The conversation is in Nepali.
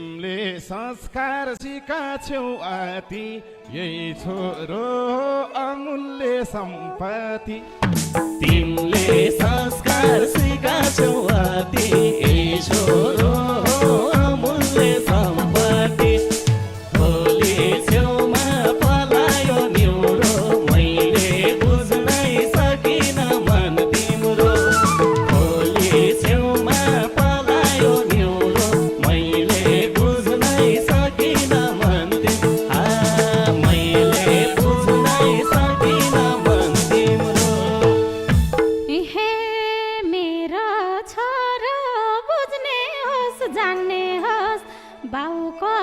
तिमीले संस्कार सिकाछौ अति यही छोरो अमूल्य सम्पत्ति तिमीले संस्कार सिकाछौ अति यही छोरो अमूल्य सम्पत्ति भोलि छेउमा पलायो न्युरो मैले बुझ्नै सकिन मन तिम्रो भोलि छेउमा पलायो न्युरो मैले बुझ्नै सकिन मन तिम्रो मैले बुझ्नै सकिन मन तिम्रो हे मेरो छोरो बुझ्ने होस् जान्ने होस् बाउको